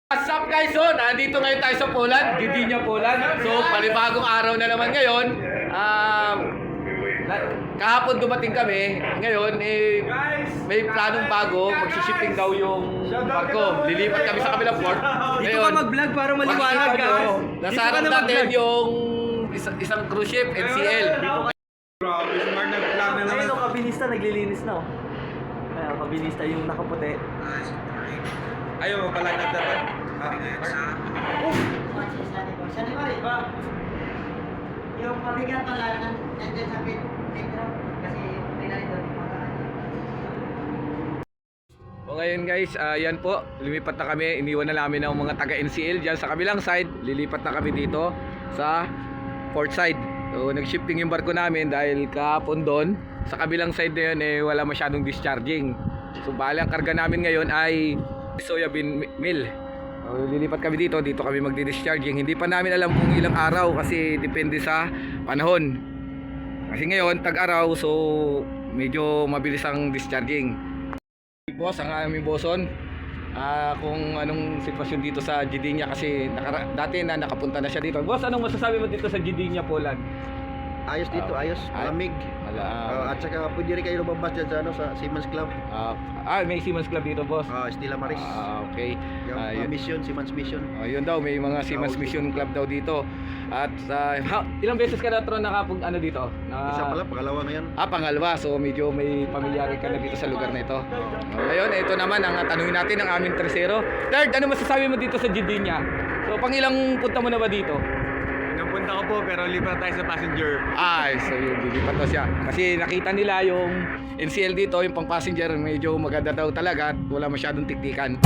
What's up guys? So, nandito ngayon tayo sa Poland, Gdynia, Poland. So, panibagong araw na naman ngayon. Kahapon dumating kami. Ngayon, may planong bago. Magsishipping daw yung barko. Lilipat kami sa kabilang port. Dito ka mag-vlog para maliwanag ka. Nasarap natin yung isang cruise ship, NCL. Grabe, smart na plan na Ayun naman. o, kabilista naglilinis na o. Ayun, kabilista yung nakaputi. Ayaw mo pala na dapat. Yung pabigat pala nandiyan sa Pedro kasi may narito O ngayon guys, yan po, lumipat na kami. Iniwan na namin ang mga taga NCL dyan sa kabilang side. Lilipat na kami dito sa port side. So nag-shipping yung barko namin dahil kahapon doon sa kabilang side na yun wala masyadong discharging. So bali ang karga namin ngayon ay soybean meal. So, lilipat kami dito kami magdi-discharging. Hindi pa namin alam kung ilang araw kasi depende sa panahon. Kasi ngayon tag-araw, so medyo mabilis ang discharging. Boss, ang aming boson, kung anong sitwasyon dito sa Gdynia kasi dati na nakapunta na siya dito. Boss, anong masasabi mo dito sa Gdynia, Poland? Ayos dito, ayos, malamig. At saka pwede rin kayo lumabas dyan sa, sa Seamen's Club. May Seamen's Club dito, boss. Stella Maris. Okay. Yung mga mission, Seamen's Mission. Yun daw, may mga Seamen's Mission Club daw dito. At ilang beses ka na ano dito? Isa pala, pangalawa ngayon. Pangalawa. So medyo may pamilyar ka na dito sa lugar na ito. Ngayon, ito naman ang tanungin natin ng aming tercero. Third, ano masasabi mo dito sa Gdynia? So pang ilang punta mo na ba dito? Napunta ko po pero lipat tayo sa passenger. So yun, lilipat daw siya. Kasi nakita nila yung NCL dito, yung pang passenger, medyo maganda daw talaga at wala masyadong tiktikan.